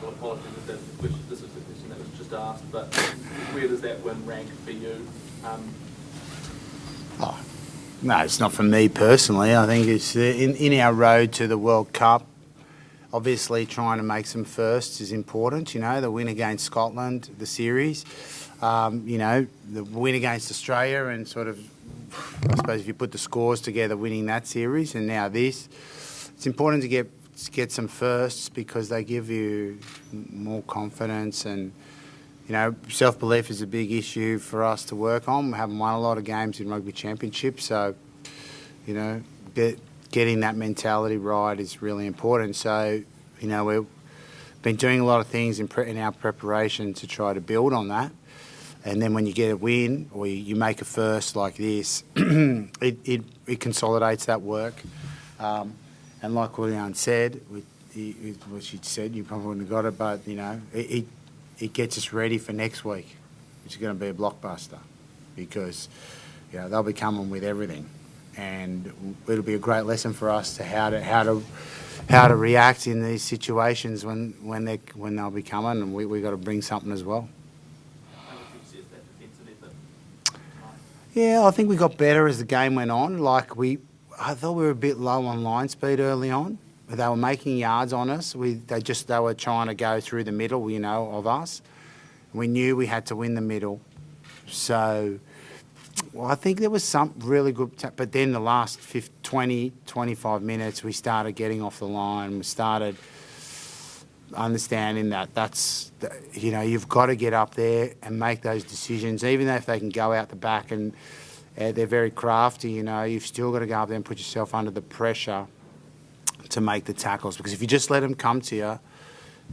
Well, apologies if that's the question. This is the question that was just asked, but where does that win rank for you? No, it's not for me personally. I think it's in our road to the World Cup. Obviously, trying to make some firsts is important. You know, the win against Scotland, the series. You know, the win against Australia, and sort of, I suppose, if you put the scores together, winning that series, and now this. It's important to get some firsts because they give you more confidence, and you know, self-belief is a big issue for us to work on. We haven't won a lot of games in rugby championships, so you know, getting that mentality right is really important. So you know, we've been doing a lot of things in our preparation to try to build on that. And then when you get a win or you make a first like this, it consolidates that work. And like Willian said, what she said, you probably wouldn't have got it, but you know, it gets us ready for next week, which is going to be a blockbuster, because you know, they'll be coming with everything, and it'll be a great lesson for us to how to react in these situations when they'll be coming, and we got to bring something as well. Yeah, I think we got better as the game went on. I thought we were a bit low on line speed early on. They were making yards on us. They were trying to go through the middle, you know, of us. We knew we had to win the middle. So, well, I think there was some really good... But then the last 25 minutes, we started getting off the line. We started understanding that's... You know, you've got to get up there and make those decisions, even though if they can go out the back and... they're very crafty, you know. You've still got to go up there and put yourself under the pressure to make the tackles, because if you just let them come to you,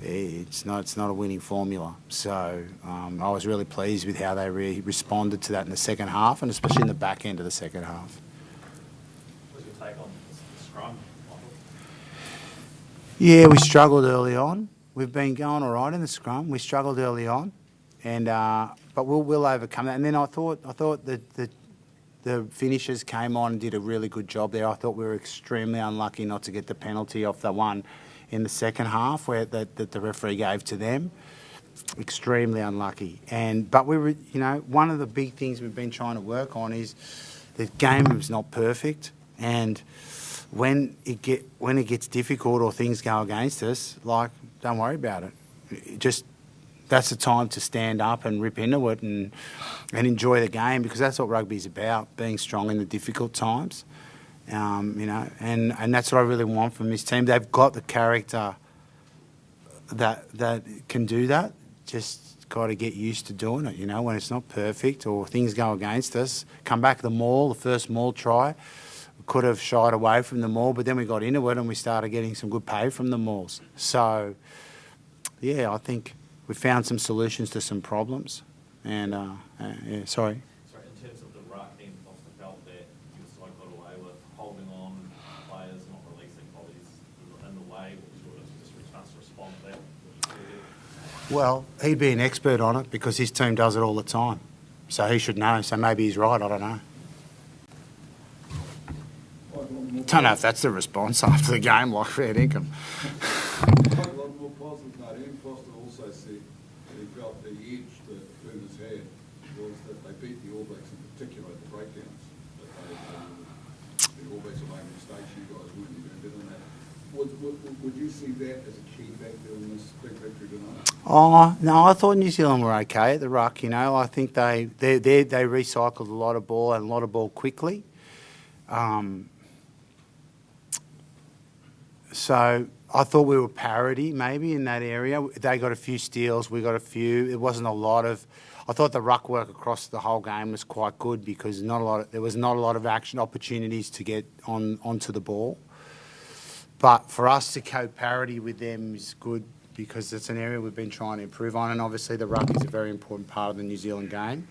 it's not a winning formula. So I was really pleased with how they responded to that in the second half, and especially in the back end of the second half. What's your take on the scrum, Michael? Yeah, we struggled early on. We've been going all right in the scrum. We struggled early on, and but we'll overcome that. And then I thought that the finishers came on and did a really good job there. I thought we were extremely unlucky not to get the penalty off the one in the second half where that the referee gave to them. Extremely unlucky. But we were, you know, one of the big things we've been trying to work on is the game is not perfect, and when it gets difficult or things go against us, like, don't worry about it. That's the time to stand up and rip into it and enjoy the game, because that's what rugby's about, being strong in the difficult times. You know, and that's what I really want from this team. They've got the character that can do that. Just got to get used to doing it, you know, when it's not perfect or things go against us. Come back to the maul, the first maul try. We could have shied away from the maul, but then we got into it and we started getting some good pay from the mauls. So, yeah, I think we found some solutions to some problems, and yeah, sorry. Sorry, in terms of the ruck, then Foster felt that you were so got away with holding on players, not releasing bodies in the way. What was your chance to respond to that? Well, he'd be an expert on it because his team does it all the time, so he should know. So maybe he's right. I don't know. Don't know if that's the response after the game, like fair dinkum. Foster also said that he felt the edge that Pumas had was that they beat the All Blacks, in particular at the breakdowns. The All Blacks are making mistakes, you guys weren't doing better than that. Would you see that as a key factor in this big victory tonight? Oh, no, I thought New Zealand were okay at the ruck, you know. I think they recycled a lot of ball and a lot of ball quickly. So I thought we were parity maybe in that area. They got a few steals, we got a few. It wasn't a lot of... I thought the ruck work across the whole game was quite good because there was not a lot of action opportunities to get onto the ball. But for us to go parity with them is good because it's an area we've been trying to improve on, and obviously the ruck is a very important part of the New Zealand game.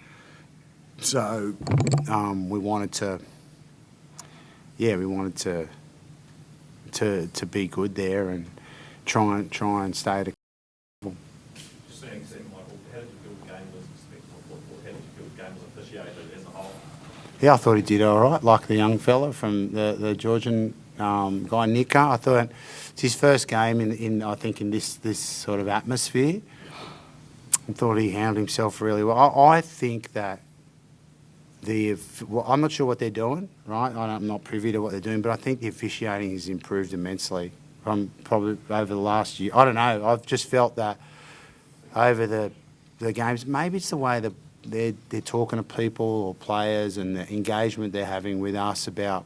So we wanted to be good there and try and stay at a level. Just saying, Michael, how did you feel the game was how did you feel the game was officiated as a whole? Yeah, I thought he did all right, like the young fella from the Georgian guy, Nika. I thought It's his first game I think in this sort of atmosphere. I thought he handled himself really well. I think that I'm not sure what they're doing, right? I'm not privy to what they're doing, but I think the officiating has improved immensely from probably over the last year. I don't know. I've just felt that over the games. Maybe it's the way that they're talking to people or players and the engagement they're having with us about,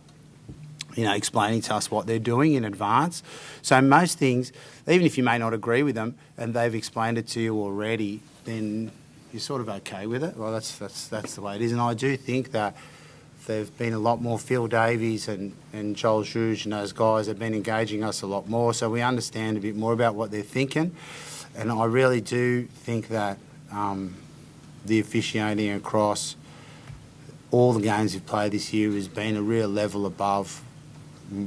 explaining to us what they're doing in advance. So most things, even if you may not agree with them and they've explained it to you already, then you're sort of okay with it. Well, that's the way it is. And I do think that there've been a lot more. Phil Davies and Joel Juge and those guys have been engaging us a lot more, so we understand a bit more about what they're thinking. And I really do think that the officiating across all the games we've played this year has been a real level above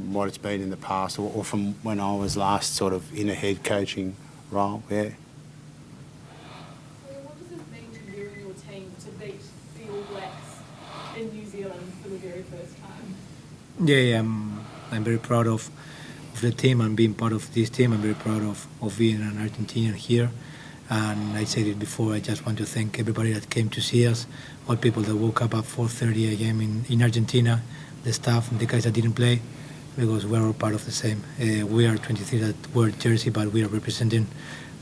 what it's been in the past, or from when I was last sort of in a head coaching role. Yeah. What does it mean to you and your team to beat the All Blacks in New Zealand for the very first time? Yeah, I'm very proud of the team and being part of this team. I'm very proud of being an Argentinian here. And I said it before, I just want to thank everybody that came to see us, all people that woke up at 4:30 a.m. in Argentina, the staff and the guys that didn't play, because we're all part of the same. We are 23 that wear jersey, but we are representing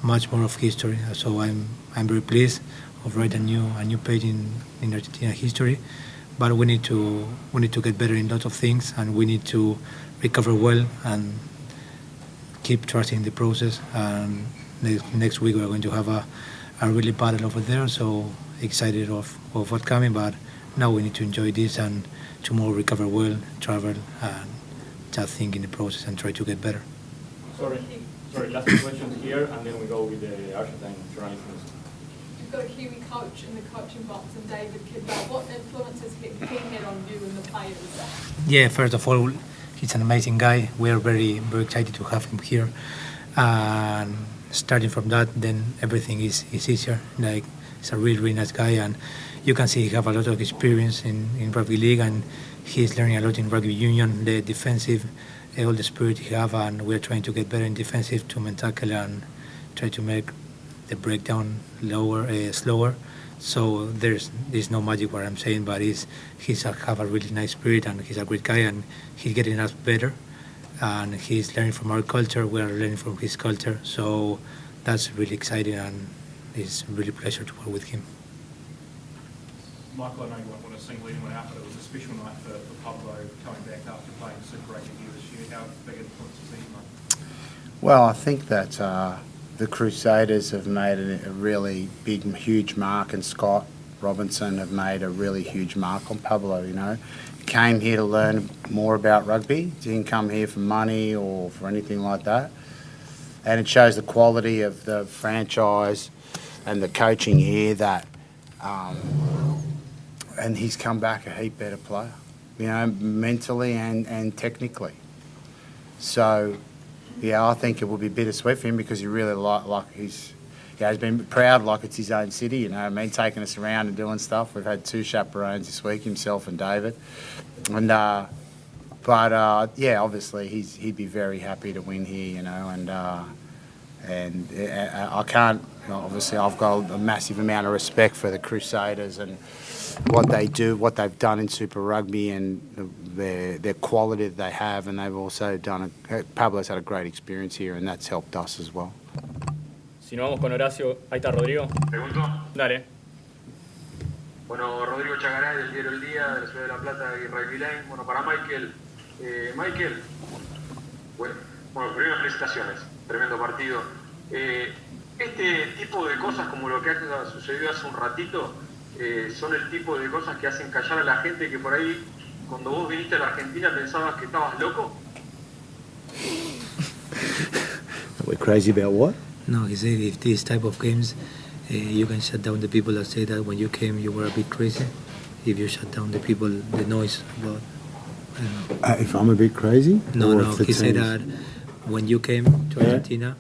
much more of history. So I'm very pleased of writing a new page in Argentina history. But we need to get better in lots of things, and we need to recover well and keep trusting the process. And next week we're going to have a really battle over there. So excited of what's coming. But now we need to enjoy this and tomorrow recover well, travel, and just think in the process and try to get better. Sorry, last two questions here, and then we go with the Argentine journalists. You've got a Kiwi coach in the coaching box, and David Kidwell. What influence has he had on you and the players? Yeah, first of all, he's an amazing guy. We are very, very excited to have him here. And starting from that, then everything is easier. Like, he's a really, really nice guy, and you can see he have a lot of experience in rugby league, and he's learning a lot in rugby union, the defensive, all the spirit he have, and we're trying to get better in defensive to tackle and try to make the breakdown slower. So there's no magic what I'm saying, but he's have a really nice spirit, and he's a great guy, and he's getting us better, and he's learning from our culture. We are learning from his culture, so that's really exciting, and it's really a pleasure to work with him. Michael, I know you won't want to single anyone out, but it was a special night for Pablo coming back after playing Super Rugby here this year. How big an influence was he, mate? Well, I think that the Crusaders have made a really big, huge mark, and Scott Robinson have made a really huge mark on Pablo, He came here to learn more about rugby. Didn't come here for money or for anything like that. And it shows the quality of the franchise and the coaching here that... and he's come back a heap better player, mentally and technically. So, yeah, I think it will be bittersweet for him because he really he's been proud like it's his own city, taking us around and doing stuff. We've had 2 chaperones this week, himself and David. And yeah, obviously he'd be very happy to win here, and I can't. Obviously, I've got a massive amount of respect for the Crusaders and what they do, what they've done in Super Rugby, and their quality that they have, and they've also done. Pablo's had a great experience here, and that's helped us as well. Si no vamos con Horacio, ahí está Rodrigo. ¿Pregunto? Dale. Bueno, Rodrigo Chagaray, del diario El Día, de la Ciudad de La Plata y Rugby Line. Bueno, para Michael. Michael, bueno, primero felicitaciones, tremendo partido. Este tipo de cosas como lo que ha sucedido hace un ratito son el tipo de cosas que hacen callar a la gente que por ahí, cuando vos viniste a la Argentina, pensabas que estabas loco. We're crazy about what? No, he said if these type of games, you can shut down the people that say that when you came you were a bit crazy. If you shut down the people, the noise about, I don't know. If I'm a bit crazy? No, he said that when you came to Argentina,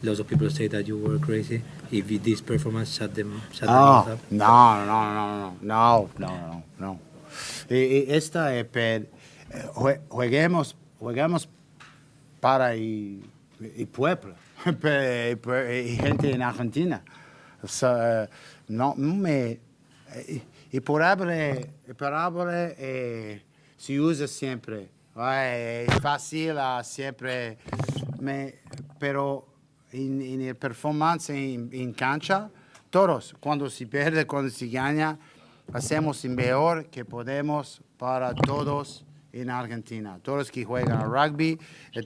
lots of people say that you were crazy. If this performance shut them up. No. Esta juguemos para el pueblo y gente en Argentina. No me... Y palabra se usa siempre. Es fácil siempre, pero en el performance en cancha, todos, cuando se pierde, cuando se gana, hacemos el mejor que podemos para todos en Argentina. Todos que juegan a rugby,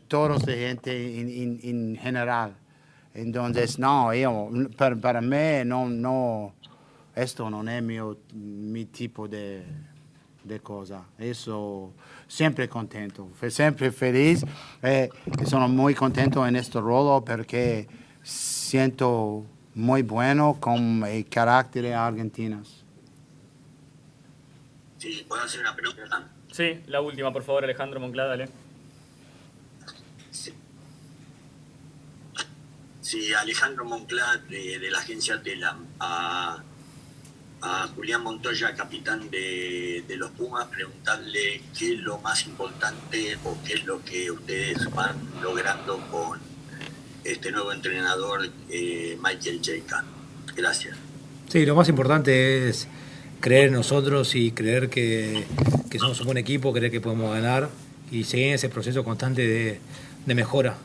todos de gente en general. Entonces, no, para mí, no, esto no es mi tipo de cosa. Eso, siempre contento, siempre feliz. Soy muy contento en este rol porque siento muy bueno con el carácter de argentinos. Sí, ¿puedo hacer una pregunta? Sí, la última, por favor, Alejandro Monclada, dale. Sí, Alejandro Monclada de la agencia Telam, a Julián Montoya, capitán de los Pumas, preguntarle qué es lo más importante o qué es lo que ustedes van logrando con este nuevo entrenador, Michael Cheika. Gracias. Sí, lo más importante es creer en nosotros y creer que somos un buen equipo, creer que podemos ganar y seguir en ese proceso constante de mejora.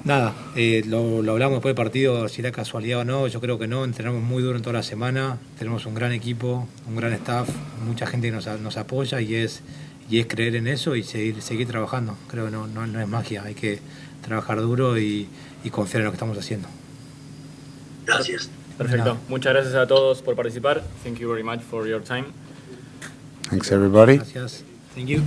Lo hablamos después del partido, si era casualidad o no, yo creo que no, entrenamos muy duro en toda la semana, tenemos un gran equipo, un gran staff, mucha gente que nos apoya y es creer en eso y seguir trabajando. Creo que no es magia, hay que trabajar duro y confiar en lo que estamos haciendo. Gracias. Perfecto. Muchas gracias a todos por participar. Thank you very much for your time. Thanks, everybody. Gracias. Thank you.